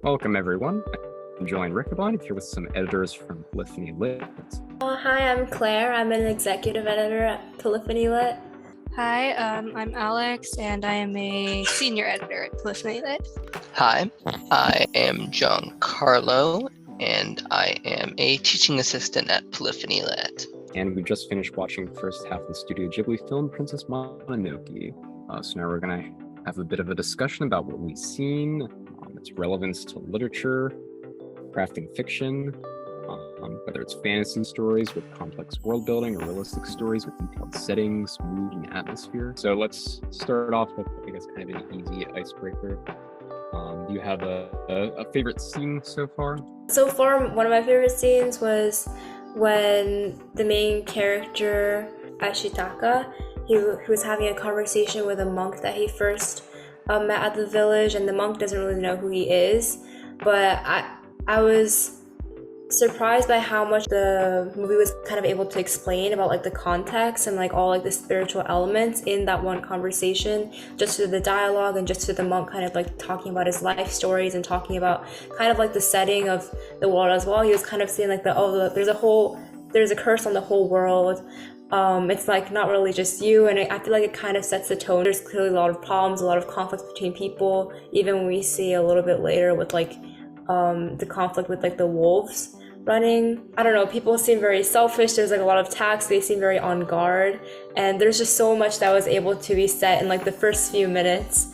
Welcome, everyone. I'm Julian Riccaboni here with some editors from Polyphony Lit. Hi, I'm Claire. I'm an executive editor at Polyphony Lit. Hi, I'm Alex, and I am a senior editor at Polyphony Lit. Hi, I am Giancarlo, and I am a teaching assistant at Polyphony Lit. And we just finished watching the first half of the Studio Ghibli film, Princess Mononoke. So now we're going to have a bit of a discussion about what we've seen, its relevance to literature, crafting fiction, whether it's fantasy stories with complex world building or realistic stories with detailed settings, mood, and atmosphere. So let's start off with, I guess, kind of an easy icebreaker. Do you have a favorite scene so far? So far, one of my favorite scenes was when the main character, Ashitaka, he was having a conversation with a monk that he first met at the village, and the monk doesn't really know who he is, but I was surprised by how much the movie was kind of able to explain about like the context and like all like the spiritual elements in that one conversation, just through the dialogue and just through the monk kind of like talking about his life stories and talking about kind of like the setting of the world as well. He was kind of saying like there's a curse on the whole world. It's like not really just you, and I feel like it kind of sets the tone. There's clearly a lot of problems, a lot of conflicts between people, even when we see a little bit later with like the conflict with like the wolves running. I don't know, people seem very selfish. There's like a lot of attacks. They seem very on guard, and there's just so much that was able to be said in like the first few minutes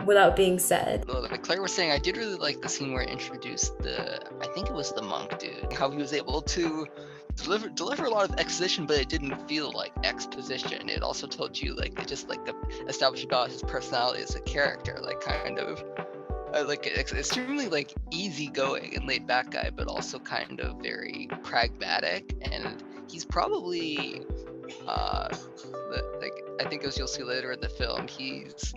without being said. Like Claire was saying, I did really like the scene where it introduced I think it was the monk dude, how he was able to deliver a lot of exposition, but it didn't feel like exposition. It also told you like it just like established about his personality as a character, like kind of like extremely like easygoing and laid back guy, but also kind of very pragmatic. And he's probably like I think as you'll see later in the film, he's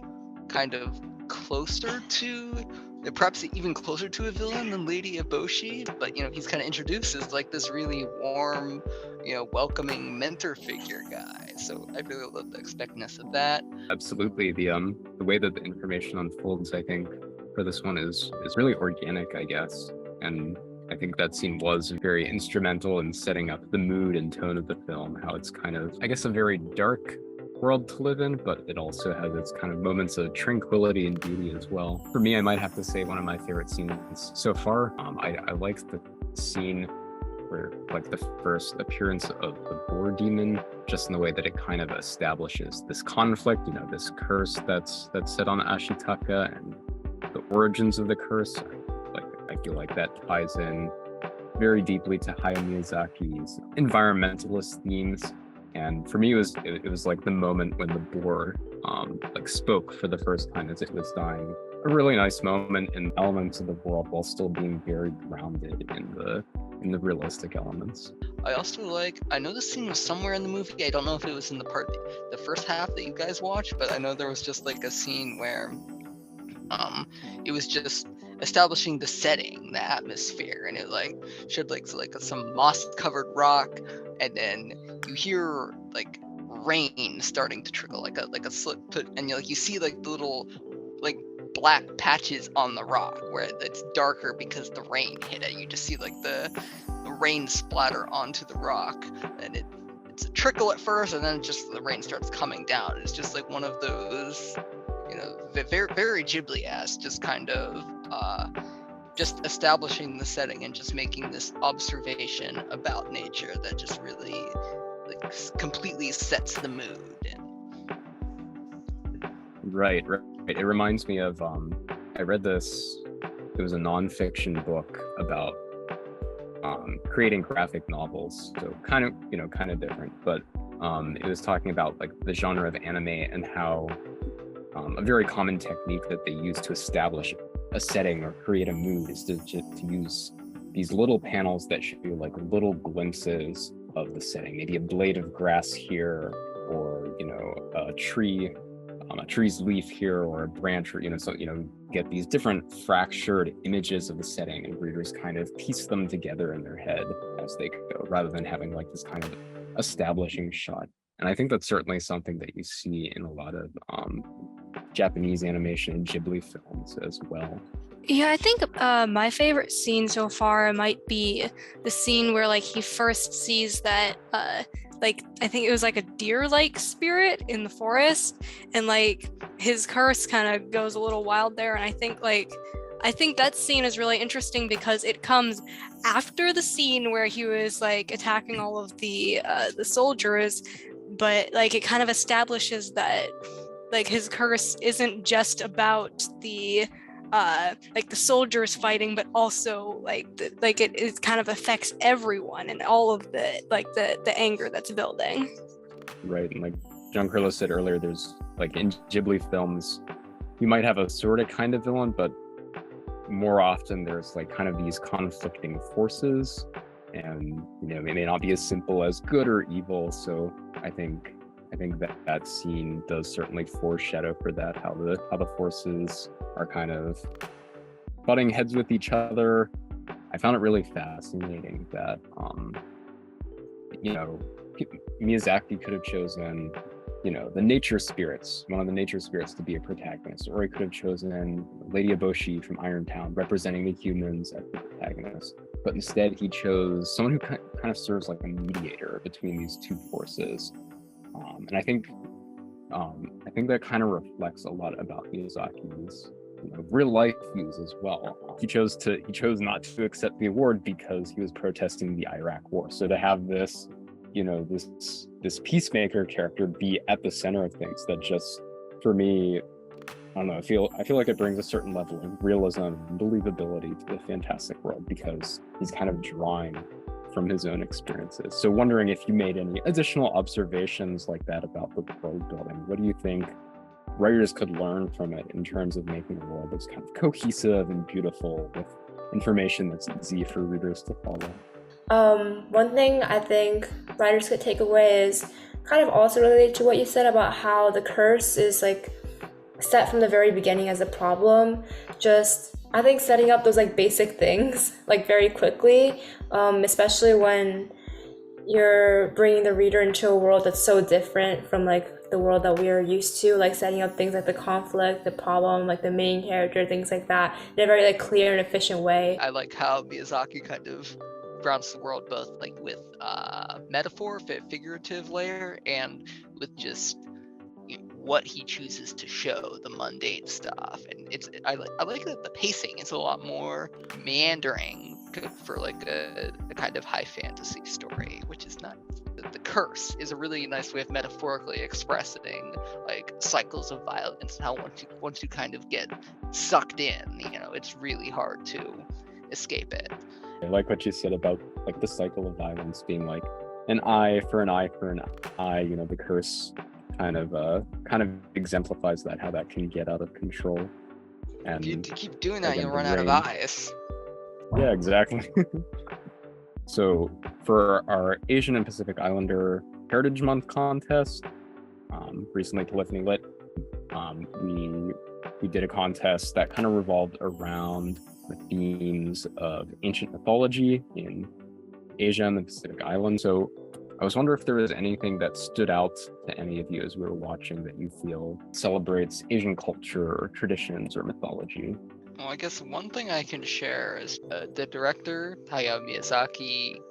kind of closer to, perhaps even closer to a villain than Lady Eboshi, but he's kind of introduced as like this really warm, welcoming mentor figure guy. So I really love the expectness of that. Absolutely. The way that the information unfolds, I think, for this one is really organic, I guess. And I think that scene was very instrumental in setting up the mood and tone of the film, how it's kind of, I guess, a very dark world to live in, but it also has its kind of moments of tranquility and beauty as well. For me, I might have to say one of my favorite scenes so far. I liked the scene where, like, the first appearance of the boar demon, just in the way that it kind of establishes this conflict, this curse that's set on Ashitaka and the origins of the curse. I feel like that ties in very deeply to Hayao Miyazaki's environmentalist themes. And for me, it was like the moment when the boar like spoke for the first time as it was dying. A really nice moment in elements of the world while still being very grounded in the realistic elements. I also I know this scene was somewhere in the movie. I don't know if it was in the first half that you guys watched, but I know there was just like a scene where it was just establishing the setting, the atmosphere, and it like showed like some moss covered rock, and then you hear like rain starting to trickle, like a slip put, and you see like the little like black patches on the rock where it's darker because the rain hit it. You just see like the rain splatter onto the rock, and it's a trickle at first, and then just the rain starts coming down. It's just like one of those very, very Ghibli-esque, just kind of just establishing the setting and just making this observation about nature that just really like completely sets the mood. Right. It reminds me of I read this. It was a nonfiction book about creating graphic novels, so kind of different, but it was talking about like the genre of anime and how a very common technique that they use to establish a setting or create a mood is to use these little panels that show you like little glimpses of the setting, maybe a blade of grass here, or a tree's leaf here, or a branch, or so get these different fractured images of the setting, and readers kind of piece them together in their head as they go, rather than having like this kind of establishing shot. And I think that's certainly something that you see in a lot of Japanese animation and Ghibli films as well. Yeah, I think my favorite scene so far might be the scene where like he first sees that like I think it was like a deer-like spirit in the forest, and like his curse kind of goes a little wild there. And I think that scene is really interesting because it comes after the scene where he was like attacking all of the soldiers, but like it kind of establishes that like his curse isn't just about the like the soldiers fighting, but also like it kind of affects everyone and all of the anger that's building. Right, and like Giancarlo said earlier, there's like in Ghibli films, you might have a sort of kind of villain, but more often there's like kind of these conflicting forces, and it may not be as simple as good or evil. So I think that scene does certainly foreshadow for that, how the forces are kind of butting heads with each other. I found it really fascinating that Miyazaki could have chosen the nature spirits, one of the nature spirits, to be a protagonist, or he could have chosen Lady Eboshi from Irontown representing the humans as the protagonist, but instead he chose someone who kind of serves like a mediator between these two forces. And I think that kind of reflects a lot about Miyazaki's real life views as well. He chose not to accept the award because he was protesting the Iraq War. So to have this this peacemaker character be at the center of things, that just, for me, I don't know, I feel like it brings a certain level of realism and believability to the fantastic world, because he's kind of drawing from his own experiences. So wondering if you made any additional observations like that about the world building. What do you think writers could learn from it in terms of making a world that's kind of cohesive and beautiful, with information that's easy for readers to follow? One thing I think writers could take away is kind of also related to what you said about how the curse is like set from the very beginning as a problem. Just, I think setting up those like basic things like very quickly, especially when you're bringing the reader into a world that's so different from like the world that we are used to, like setting up things like the conflict, the problem, like the main character, things like that, in a very like clear and efficient way. I like how Miyazaki kind of grounds the world both like with metaphor, figurative layer, and with just what he chooses to show, the mundane stuff. And I like that the pacing is a lot more meandering for like a kind of high fantasy story, which is not. The curse is a really nice way of metaphorically expressing like cycles of violence, and how once you kind of get sucked in, it's really hard to escape it. I like what you said about like the cycle of violence being like an eye for an eye for an eye. The curse kind of exemplifies that, how that can get out of control. And if you keep doing that, you'll run out of eyes. Yeah, exactly. So for our Asian and Pacific Islander Heritage Month contest, recently Polyphony Lit, we did a contest that kind of revolved around the themes of ancient mythology in Asia and the Pacific Islands. So I was wondering if there was anything that stood out to any of you as we were watching that you feel celebrates Asian culture or traditions or mythology. Well, I guess one thing I can share is the director, Hayao Miyazaki,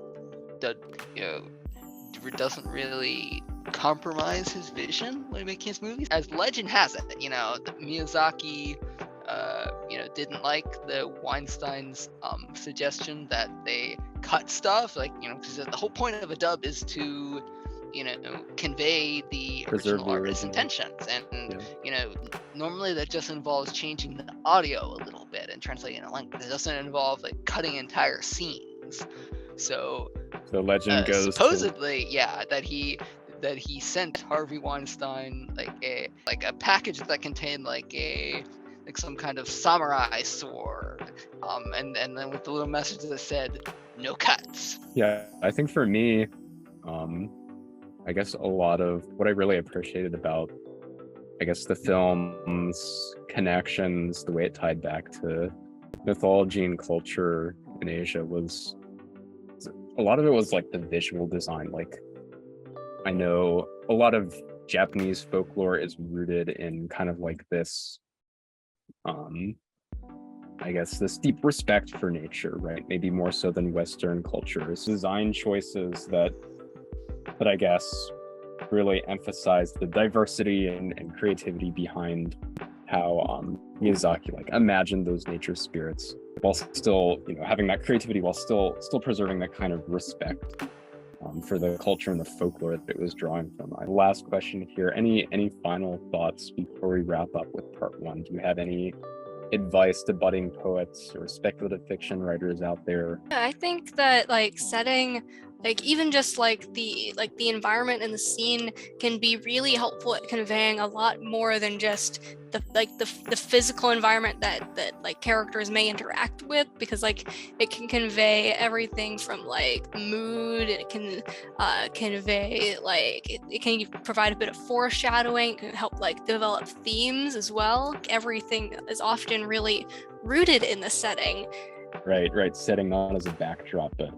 doesn't really compromise his vision when making his movies. As legend has it, Miyazaki, didn't like the Weinstein's suggestion that they cut stuff, because the whole point of a dub is to convey the original artist's intentions, and normally that just involves changing the audio a little bit and translating the language. It doesn't involve like cutting entire scenes. So legend goes supposedly that he sent Harvey Weinstein like a package that contained like some kind of samurai sword, and then with the little message that said no cuts. Yeah, I think for me, I guess a lot of what I really appreciated about, the film's connections, the way it tied back to mythology and culture in Asia, was a lot of it was like the visual design. Like, I know a lot of Japanese folklore is rooted in kind of like this I guess, this deep respect for nature, right? Maybe more so than Western cultures. Design choices that I guess really emphasize the diversity and creativity behind how Miyazaki like imagined those nature spirits while still, having that creativity while still preserving that kind of respect for the culture and the folklore that it was drawing from. Last question here: any final thoughts before we wrap up with part one? Do you have any advice to budding poets or speculative fiction writers out there? Yeah, I think that like setting, like even just like the environment and the scene can be really helpful at conveying a lot more than just the physical environment that like characters may interact with, because like it can convey everything from like mood. It can convey like it can provide a bit of foreshadowing. It can help like develop themes as well. Everything is often really rooted in the setting. Right. Setting not as a backdrop, but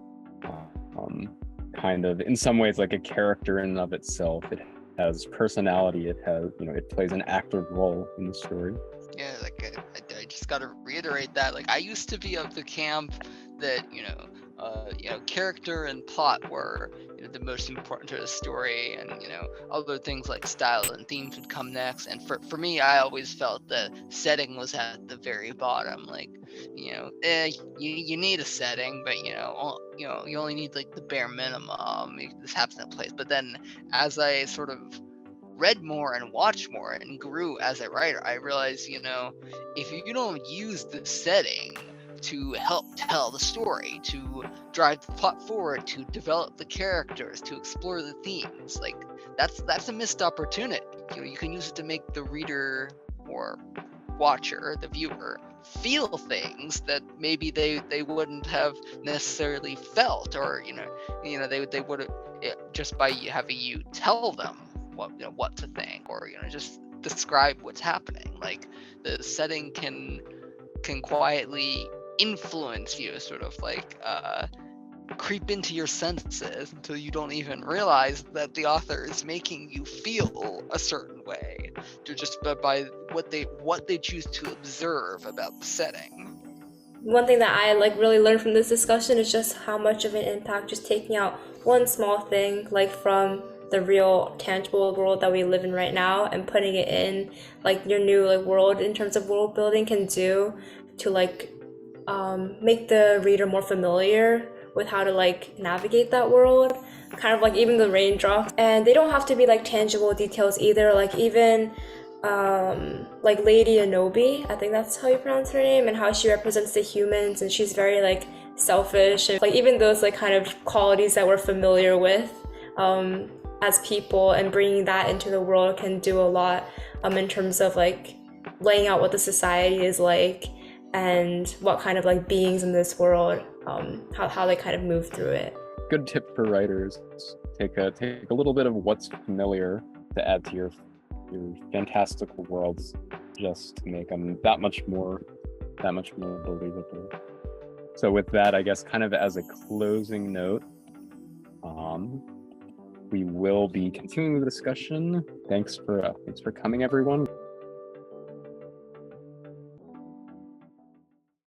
kind of in some ways like a character in and of itself. It has personality. It has, it plays an active role in the story. Yeah, like I just gotta reiterate that. Like I used to be of the camp that character and plot were the most important to the story, and other things like style and themes would come next. And for me, I always felt the setting was at the very bottom. Like you need a setting, but you only need like the bare minimum. This happens in place. But then as I sort of read more and watched more and grew as a writer, I realized, if you don't use the setting to help tell the story, to drive the plot forward, to develop the characters, to explore the themes, like that's a missed opportunity. You can use it to make the reader or watcher, the viewer, feel things that maybe they wouldn't have necessarily felt, or they would have, just by having you tell them what to think, or just describe what's happening. Like the setting can quietly influence you, sort of like creep into your senses until you don't even realize that the author is making you feel a certain way, just by what they choose to observe about the setting. One thing that I like really learned from this discussion is just how much of an impact just taking out one small thing, like from the real tangible world that we live in right now, and putting it in like your new like world in terms of world building can do to like make the reader more familiar with how to like navigate that world, kind of like even the raindrops. And they don't have to be like tangible details either, like even like Lady Anobi, I think that's how you pronounce her name, and how she represents the humans, and she's very like selfish, and like even those like kind of qualities that we're familiar with as people, and bringing that into the world can do a lot in terms of like laying out what the society is like and what kind of like beings in this world, how they kind of move through it. Good tip for writers: take a little bit of what's familiar to add to your fantastical worlds, just to make them that much more believable. So with that, I guess kind of as a closing note, we will be continuing the discussion. Thanks for coming, everyone.